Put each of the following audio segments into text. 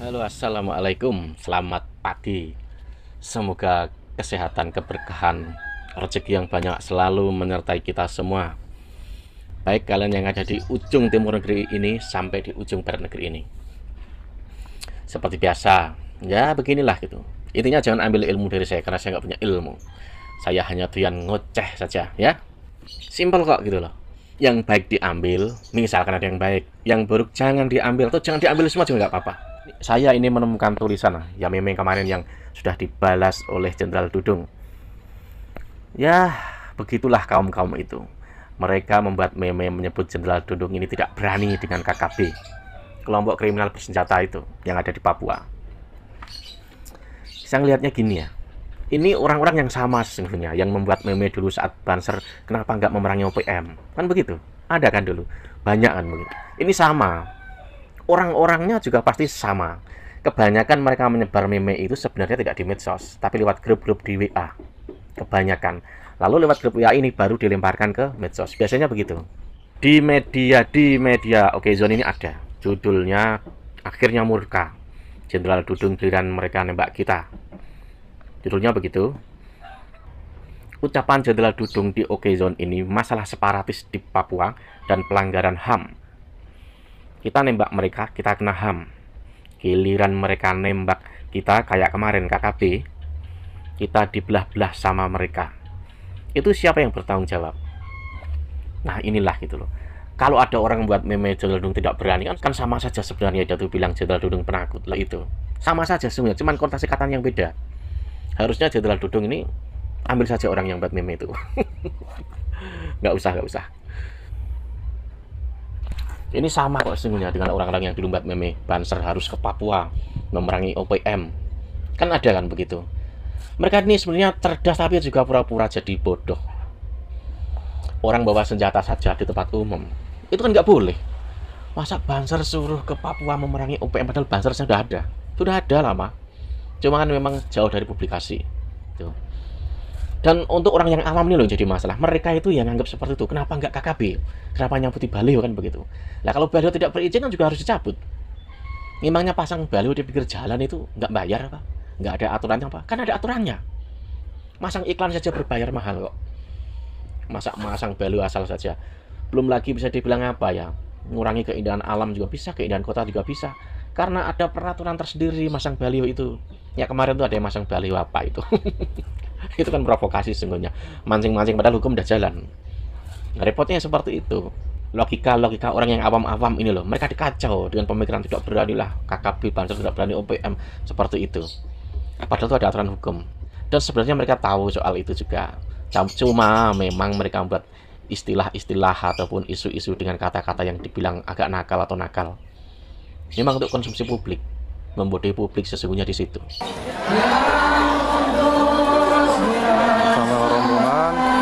Halo, assalamualaikum. Selamat pagi. Semoga kesehatan, keberkahan, rezeki yang banyak selalu menyertai kita semua. Baik kalian yang ada di ujung timur negeri ini sampai di ujung barat negeri ini. Seperti biasa, ya beginilah gitu. Intinya jangan ambil ilmu dari saya karena saya nggak punya ilmu. Saya hanya doyan ngoceh saja, ya. Simpel kok gitu loh. Yang baik diambil, misalkan ada yang baik. Yang buruk jangan diambil, atau jangan diambil semua juga nggak apa-apa. Saya ini menemukan tulisan ya meme kemarin yang sudah dibalas oleh Jenderal Dudung. Ya, begitulah kaum-kaum itu. Mereka membuat meme menyebut Jenderal Dudung ini tidak berani dengan KKB, kelompok kriminal bersenjata itu yang ada di Papua. Saya ngelihatnya gini ya. Ini orang-orang yang sama sesungguhnya yang membuat meme dulu saat Banser kenapa nggak memerangi OPM. Kan begitu. Ada kan dulu. Banyak kan begitu. Ini sama. Orang-orangnya juga pasti sama. Kebanyakan mereka menyebar meme itu sebenarnya tidak di medsos, tapi lewat grup-grup di WA. Kebanyakan. Lalu lewat grup WA ini baru dilemparkan ke medsos. Biasanya begitu. Di media Oke Zone ini ada. Judulnya Akhirnya Murka. Jenderal Dudung giliran mereka nembak kita. Judulnya begitu. Ucapan Jenderal Dudung di Oke Zone ini masalah separatis di Papua dan pelanggaran HAM. Kita nembak mereka, kita kena HAM. Giliran mereka nembak kita kayak kemarin KKB, kita dibelah-belah sama mereka. Itu siapa yang bertanggung jawab? Nah inilah gitu loh. Kalau ada orang buat meme Jenderal Dudung tidak berani, kan sama saja sebenarnya. Dia tuh bilang Jenderal Dudung penakut lah itu. Sama saja sebenarnya, cuman konteks katanya yang beda. Harusnya Jenderal Dudung ini ambil saja orang yang buat meme itu. nggak usah. Ini sama kok sesungguhnya dengan orang-orang yang dulu buat meme Banser harus ke Papua memerangi OPM. Kan ada kan begitu. Mereka ini sebenarnya cerdas tapi juga pura-pura jadi bodoh. Orang bawa senjata saja di tempat umum itu kan nggak boleh. Masa Banser suruh ke Papua memerangi OPM padahal Banser sudah ada lama. Cuma kan memang jauh dari publikasi. Tuh. Dan untuk orang yang awam ini loh jadi masalah. Mereka itu yang anggap seperti itu. Kenapa nggak KKB? Kenapa nyamputi baliho kan begitu? Nah kalau baliho tidak berizin kan juga harus dicabut. Memangnya pasang baliho di pinggir jalan itu nggak bayar apa? Nggak ada aturannya apa? Kan ada aturannya. Masang iklan saja berbayar mahal kok. Masa masang baliho asal saja. Belum lagi bisa dibilang apa ya? Ngurangi keindahan alam juga bisa, keindahan kota juga bisa. Karena ada peraturan tersendiri masang baliho itu. Ya kemarin tuh ada yang masang baliho apa itu? Itu kan provokasi sesungguhnya, mancing-mancing padahal hukum udah jalan. Repotnya seperti itu. Logika orang yang awam-awam ini loh, mereka dikacau dengan pemikiran tidak berani lah KKB Banser tidak berani OPM seperti itu. Padahal itu ada aturan hukum. Dan sebenarnya mereka tahu soal itu juga. Cuma memang mereka membuat istilah-istilah ataupun isu-isu dengan kata-kata yang dibilang agak nakal atau nakal. Memang untuk konsumsi publik, membodohi publik sesungguhnya di situ. Sama rombongan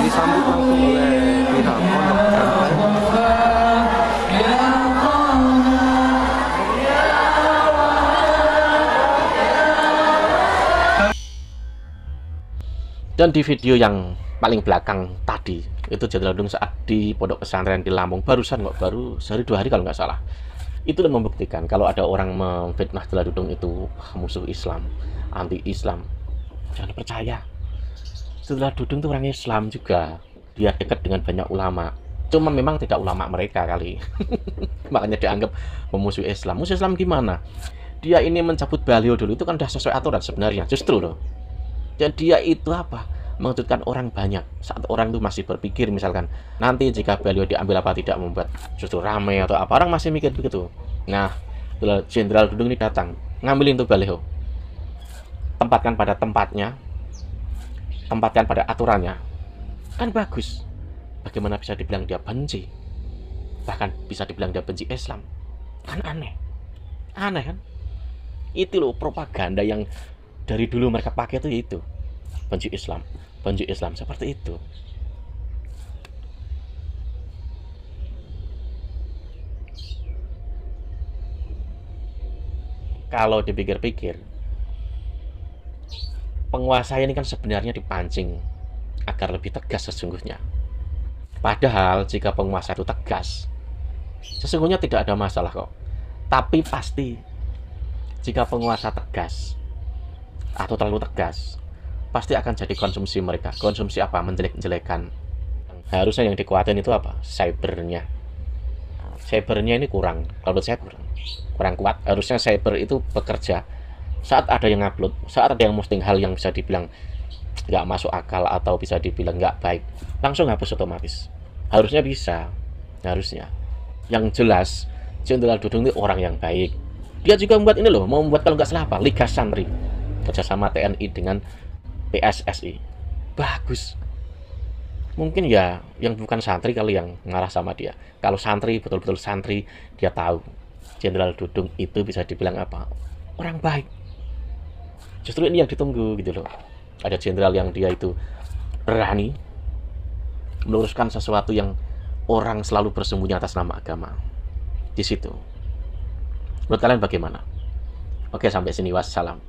disambut langsung oleh pihak pondok pesantren. Dan di video yang paling belakang tadi itu Jenderal Dudung saat di pondok pesantren di Lampung barusan kok, baru sehari 2 hari kalau nggak salah. Itu dan membuktikan kalau ada orang memfitnah Jenderal Dudung itu musuh Islam, anti Islam, jangan percaya. Jenderal Dudung itu orang Islam juga, dia dekat dengan banyak ulama. Cuma memang tidak ulama mereka kali. Makanya dianggap memusuhi Islam. Musuh Islam gimana? Dia ini mencabut baliho dulu itu kan sudah sesuai aturan sebenarnya, justru loh. Dan dia itu apa? Mengejutkan orang banyak. Saat orang itu masih berpikir misalkan nanti jika beliau diambil apa tidak membuat justru ramai atau apa, orang masih mikir begitu. Nah, Jenderal Dudung ini datang ngambilin tuh baliho, tempatkan pada tempatnya, tempatkan pada aturannya, kan bagus. Bagaimana bisa dibilang dia benci? Bahkan bisa dibilang dia benci Islam. Kan aneh kan? Itu loh propaganda yang dari dulu mereka pakai itu benci Islam seperti itu. kalau dipikir-pikir, penguasa ini kan sebenarnya dipancing agar lebih tegas sesungguhnya. Padahal jika penguasa itu tegas, sesungguhnya tidak ada masalah kok. Tapi pasti jika penguasa tegas atau terlalu tegas, pasti akan jadi konsumsi mereka. Konsumsi apa? Menjelek-jelekan. Harusnya yang dikuatin itu apa? Cybernya. Cybernya ini kurang. Kalau menurut saya kurang kuat. Harusnya cyber itu bekerja saat ada yang upload, saat ada yang posting hal yang bisa dibilang nggak masuk akal atau bisa dibilang nggak baik, langsung hapus otomatis. Harusnya bisa. Harusnya. Yang jelas, Jenderal Dudung ini orang yang baik. Dia juga membuat ini loh, mau membuat kalau nggak salah apa, Liga Santri, kerjasama TNI dengan PSSI. Bagus. Mungkin ya yang bukan santri kali yang ngarah sama dia. Kalau santri, betul-betul santri, dia tahu Jenderal Dudung itu bisa dibilang apa, orang baik. Justru ini yang ditunggu gitu loh. Ada jenderal yang dia itu berani meluruskan sesuatu yang orang selalu bersembunyi atas nama agama. Di situ. Menurut kalian bagaimana? Oke, sampai sini. Wassalam.